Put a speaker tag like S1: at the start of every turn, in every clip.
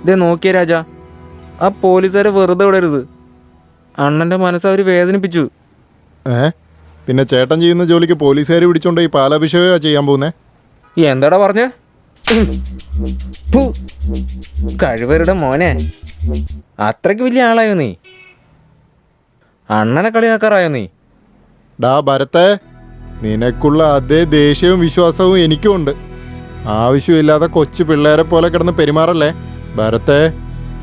S1: ഇതേ നോക്കിയ രാജ, ആ പോലീസുകാരെ വെറുതെ വിടരുത്. അണ്ണൻ്റെ മനസ്സ് അവർ വേദനിപ്പിച്ചു.
S2: പിന്നെ ചേട്ടൻ ചെയ്യുന്ന ജോലിക്ക് പോലീസുകാർ പിടിച്ചോണ്ട് ഈ പാലാഭിഷേകം ചെയ്യാൻ പോകുന്നേ?
S1: എന്താടാ പറഞ്ഞേ? കഴിവരുടെ മോനെ, അത്രയ്ക്ക് വലിയ ആളായോ നീ? അണ്ണനെ കളിയാക്കാറായോ നീ?
S2: ഡാ ഭരത്തെ, നിനക്കുള്ള അതേ ദേഷ്യവും വിശ്വാസവും എനിക്കും ഉണ്ട്. ആവശ്യമില്ലാതെ കൊച്ചു പിള്ളേരെ പോലെ കിടന്ന് പെരുമാറല്ലേ. ഭരത്തെ,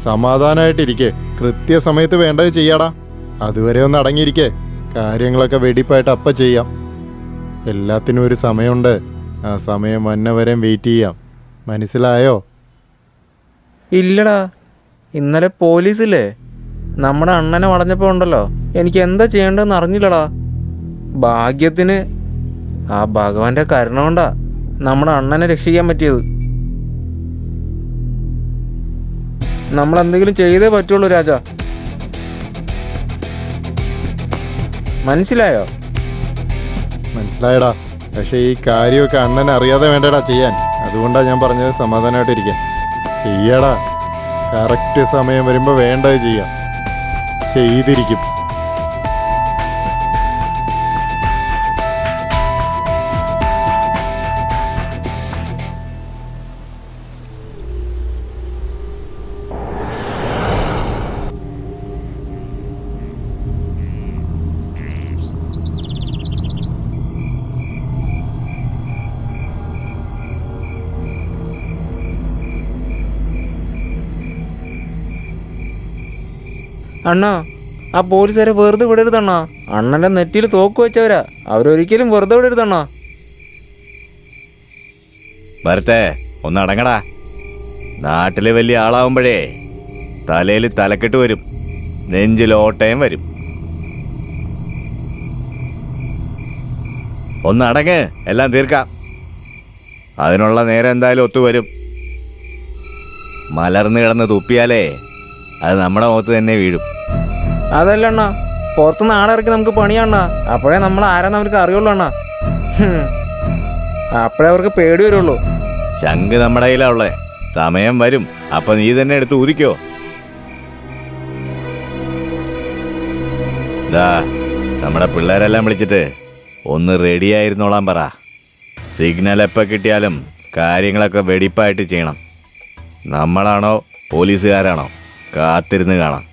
S2: സമാധാനമായിട്ടിരിക്കെ. കൃത്യസമയത്ത് വേണ്ടത് ചെയ്യാടാ. അതുവരെ ഒന്ന് അടങ്ങിയിരിക്കേ. കാര്യങ്ങളൊക്കെ വെടിപ്പായിട്ട് അപ്പം ചെയ്യാം. എല്ലാത്തിനും ഒരു സമയമുണ്ട്. ആ സമയം വന്നവരെയും വെയിറ്റ് ചെയ്യാം. മനസ്സിലായോ?
S1: ഇല്ലടാ, ഇന്നലെ പോലീസില്ലേ നമ്മുടെ അണ്ണനെ വളഞ്ഞപ്പോൾ ഉണ്ടല്ലോ, എനിക്ക് എന്താ ചെയ്യേണ്ടതെന്ന് അറിഞ്ഞില്ലടാ. ഭാഗ്യത്തിന് ആ ഭഗവാന്റെ കരുണ കൊണ്ടാ നമ്മുടെ അണ്ണനെ രക്ഷിക്കാൻ പറ്റിയത്. നമ്മളെന്തെങ്കിലും ചെയ്തേ പറ്റുള്ളൂ രാജ. മനസ്സിലായോ?
S2: മനസ്സിലായടാ. പക്ഷേ ഈ കാര്യമൊക്കെ അണ്ണനെ അറിയാതെ വേണ്ടടാ ചെയ്യാൻ. അതുകൊണ്ടാണ് ഞാൻ പറഞ്ഞത് സമാധാനമായിട്ടിരിക്കാൻ. ചെയ്യടാ. കറക്റ്റ് സമയം വരുമ്പോൾ വേണ്ടത് ചെയ്യാം. ചെയ്തിരിക്കും.
S1: അണ്ണാ, ആ പോലീസുകാരെ വെറുതെ വിടരുതണ്ണാ. അണ്ണൻ്റെ നെറ്റിയിൽ തോക്ക് വെച്ചവരാ. അവരൊരിക്കലും വെറുതെ വിടരുതണ്ണാ.
S3: ഭരത്തെ, ഒന്നടങ്ങടാ. നാട്ടില് വലിയ ആളാവുമ്പോഴേ തലയിൽ തലക്കെട്ട് വരും, നെഞ്ചിൽ ഓട്ടയും വരും. ഒന്നടങ്ങ്, എല്ലാം തീർക്കാം. അതിനുള്ള നേരം എന്തായാലും ഒത്തുവരും. മലർന്ന് കിടന്ന് തുപ്പിയാലേ അത് നമ്മുടെ മുഖത്ത് തന്നെ വീഴും.
S1: അതല്ല അണ്ണാ, പുറത്തുനിന്ന് ആളിറക്കി നമുക്ക് പണിയാണ്ണാ. അപ്പോഴേ നമ്മൾ ആരാന്ന് അവർക്ക് അറിയുള്ളൂ അണ്ണാ. അപ്പോഴേ അവർക്ക് പേടി വരുള്ളൂ.
S3: ശംഖ് നമ്മുടെ കയ്യിലാ ഉള്ളേ. സമയം വരും, അപ്പൊ നീ തന്നെ എടുത്ത് ഊതിക്കോ. നമ്മുടെ പിള്ളേരെല്ലാം വിളിച്ചിട്ട് ഒന്ന് റെഡിയായിരുന്നോളാൻ പറ. സിഗ്നൽ എപ്പോൾ കിട്ടിയാലും കാര്യങ്ങളൊക്കെ വെടിപ്പായിട്ട് ചെയ്യണം. നമ്മളാണോ പോലീസുകാരാണോ കാത്തിരുന്ന് കാണാം.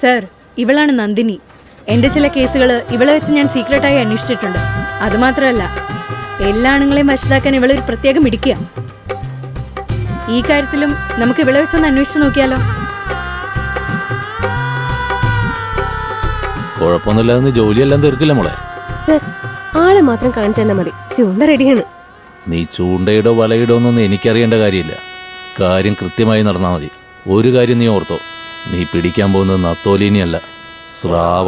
S4: സർ, ഇവളാണ് നന്ദിനി. എൻ്റെ ചില കേസുകൾ ഇവളെ വെച്ച് ഞാൻ സീക്രട്ടായി അന്വേഷിച്ചിട്ടുണ്ട്. അതുമാത്രമല്ല, എല്ലാ ആണുങ്ങളെയും വശത്താക്കാൻ ഇവളൊരു പ്രത്യേകം മിടുക്കിയ. ഈ കാര്യത്തിലും നമുക്ക് ഇവളെ വെച്ചൊന്ന് അന്വേഷിച്ച് നോക്കിയാലോ?
S5: കുഴപ്പമൊന്നുമില്ലാതെ ജോലിയെല്ലാം തീർക്കില്ല മോളെ.
S6: സർ, ആളെ മാത്രം കാണിച്ചു തന്നാൽ മതി. ചൂണ്ട റെഡിയാണ്.
S5: നീ ചൂണ്ടയിടോ വലയിടോ എന്നൊന്നും എനിക്കറിയേണ്ട കാര്യമില്ല. കാര്യം കൃത്യമായി നടന്നാൽ മതി. ഒരു കാര്യം നീ ഓർത്തോ, നീ പിടിക്കാൻ പോകുന്നത് നത്തോലീനിയല്ല, സ്രാവ.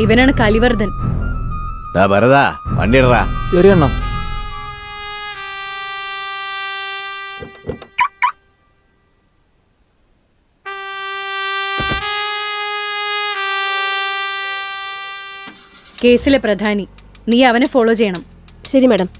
S4: ഇവനാണ് കലിവർദ്ധൻ.
S3: ഭരതാ വണ്ടി ഇടറാ.
S1: ശരി അണ്ണ.
S4: കേസിലെ പ്രധാനി, നീ അവനെ ഫോളോ ചെയ്യണം.
S6: ശരി മാഡം.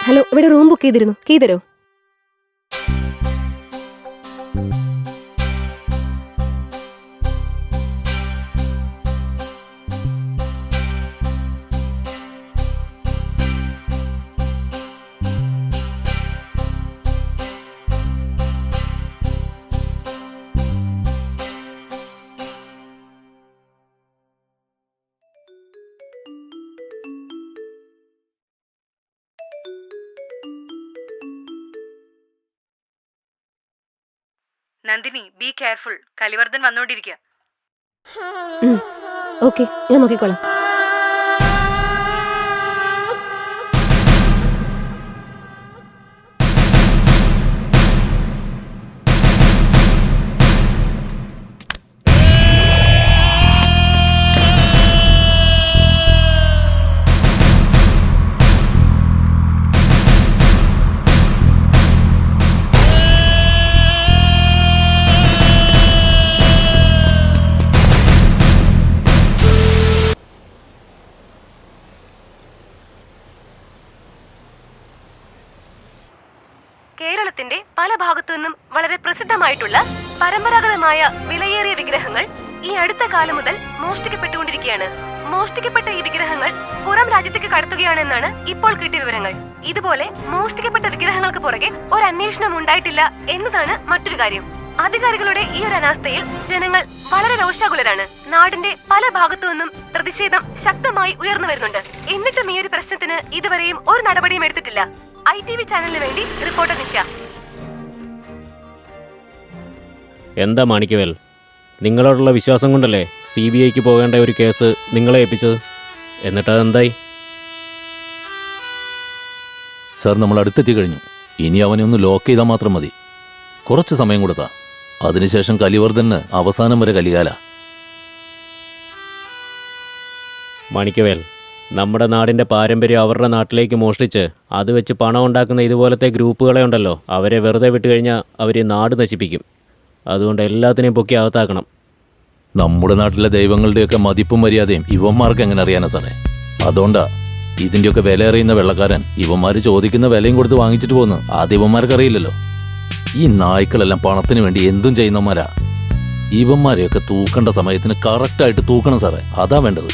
S6: ഹലോ, ഇവിടെ റൂം ബുക്ക് ചെയ്തിരുന്നു. കീ തരോ?
S4: Nandini, be careful. കലിവർദ്ധൻ വന്നോണ്ടിരിക്കുക.
S6: ഓക്കെ, ഞാൻ നോക്കിക്കോളാം.
S7: കേരളത്തിന്റെ പല ഭാഗത്തു നിന്നും വളരെ പ്രസിദ്ധമായിട്ടുള്ള പരമ്പരാഗതമായ വിലയേറിയ വിഗ്രഹങ്ങൾ ഈ അടുത്ത കാലം മുതൽ മോഷ്ടിക്കപ്പെട്ടുകൊണ്ടിരിക്കുകയാണ്. മോഷ്ടിക്കപ്പെട്ട ഈ വിഗ്രഹങ്ങൾ പുറം രാജ്യത്തേക്ക് കടത്തുകയാണെന്നാണ് ഇപ്പോൾ കിട്ടിയ വിവരങ്ങൾ. ഇതുപോലെ മോഷ്ടിക്കപ്പെട്ട വിഗ്രഹങ്ങൾക്ക് പുറകെ ഒരു അന്വേഷണം ഉണ്ടായിട്ടില്ല എന്നതാണ് മറ്റൊരു കാര്യം. അധികാരികളുടെ ഈ ഒരു അനാസ്ഥയിൽ ജനങ്ങൾ വളരെ രോഷാകുലരാണ്. നാടിന്റെ പല ഭാഗത്തു നിന്നും പ്രതിഷേധം ശക്തമായി ഉയർന്നു വരുന്നുണ്ട്. എന്നിട്ടും ഈ ഒരു പ്രശ്നത്തിന് ഇതുവരെയും ഒരു നടപടിയും എടുത്തിട്ടില്ല. ITV ചാനലിന് വേണ്ടി റിപ്പോർട്ടർ നിഷ.
S8: എന്താ മാണിക്കവേൽ, നിങ്ങളോടുള്ള വിശ്വാസം കൊണ്ടല്ലേ CBIക്ക് പോകേണ്ട ഒരു കേസ് നിങ്ങളെ ഏൽപ്പിച്ചത്? എന്നിട്ടതെന്തായി?
S5: സാർ, നമ്മൾ അടുത്തെത്തി കഴിഞ്ഞു. ഇനി അവനെ ഒന്ന് ലോക്ക് ചെയ്താൽ മാത്രം മതി. കുറച്ച് സമയം കൊടുത്താ. അതിനുശേഷം കലിവർദ്ധന് അവസാനം വരെ കലികാല.
S8: മാണിക്കവേൽ, നമ്മുടെ നാടിൻ്റെ പാരമ്പര്യം അവരുടെ നാട്ടിലേക്ക് മോഷ്ടിച്ച് അത് വെച്ച് പണം ഉണ്ടാക്കുന്ന ഇതുപോലത്തെ ഗ്രൂപ്പുകളെ ഉണ്ടല്ലോ, അവരെ വെറുതെ വിട്ട് കഴിഞ്ഞാൽ അവർ നാട് നശിപ്പിക്കും. അതുകൊണ്ട് എല്ലാത്തിനെയും പൊക്കി അകത്താക്കണം.
S5: നമ്മുടെ നാട്ടിലെ ദൈവങ്ങളുടെയൊക്കെ മതിപ്പും മര്യാദയും ഇവന്മാർക്ക് എങ്ങനെ അറിയാനാ സാറേ? അതുകൊണ്ടാ ഇതിൻ്റെയൊക്കെ വില അറിയുന്ന വെള്ളക്കാരൻ ഇവന്മാർ ചോദിക്കുന്ന വിലയും കൊടുത്ത് വാങ്ങിച്ചിട്ട് പോകുന്നു. ആദ്യം ഇവന്മാർക്ക് അറിയില്ലല്ലോ. ഈ നായ്ക്കളെല്ലാം പണത്തിന് വേണ്ടി എന്തും ചെയ്യുന്നവന്മാരാ. ഇവന്മാരെയൊക്കെ തൂക്കേണ്ട സമയത്തിന് കറക്റ്റായിട്ട് തൂക്കണം സാറേ. അതാ വേണ്ടത്.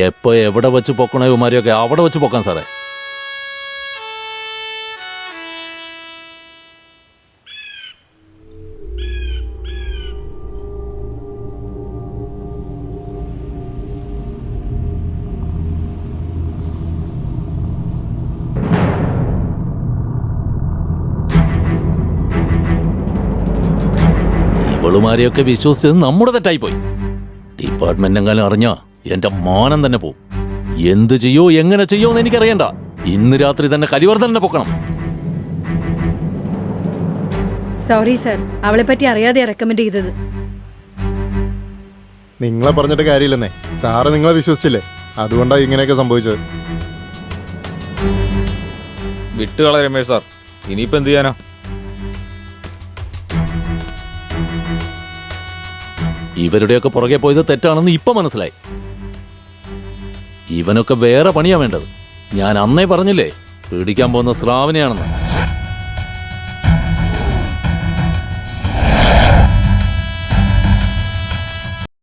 S5: എപ്പോൾ എവിടെ വെച്ച് പൊക്കണോ ഇവന്മാരെയൊക്കെ അവിടെ വെച്ച് പൊക്കാൻ സാറേ. ഇവളുമാരെയൊക്കെ വിശ്വസിച്ചത് നമ്മുടെ തെറ്റായിപ്പോയി. ഡിപ്പാർട്ട്മെന്റ് എങ്ങാനും അറിഞ്ഞാ എന്റെ മാനം തന്നെ പോവും. എന്ത് ചെയ്യോ എങ്ങനെ ചെയ്യോ എന്ന് എനിക്കറിയണ്ട. ഇന്ന് രാത്രി തന്നെ കലിവർദ്ധനെ പൊക്കണം.
S4: സോറി സർ, അവളെ പറ്റി അറിയാതെ റെക്കമെൻഡ് ചെയ്തത്.
S2: നിങ്ങളെ പറഞ്ഞിട്ട് കാര്യമില്ലെന്നേ. സാറ് നിങ്ങളെ വിശ്വസിച്ചില്ലേ? അതുകൊണ്ടാണ് ഇങ്ങനെയൊക്കെ സംഭവിച്ചത്.
S1: വിട്ടുകള രമേശ് സാർ, ഇനിയിപ്പോ എന്ത് ചെയ്യാനാ?
S5: ഇവരുടെയൊക്കെ പുറകെ പോയത് തെറ്റാണെന്ന് ഇപ്പൊ മനസ്സിലായി. ഇവനൊക്കെ വേറെ പണിയാ വേണ്ടത്. ഞാൻ അന്നേ പറഞ്ഞില്ലേ പിടിക്കാൻ പോകുന്ന സ്രാവിനെയാണെന്ന്.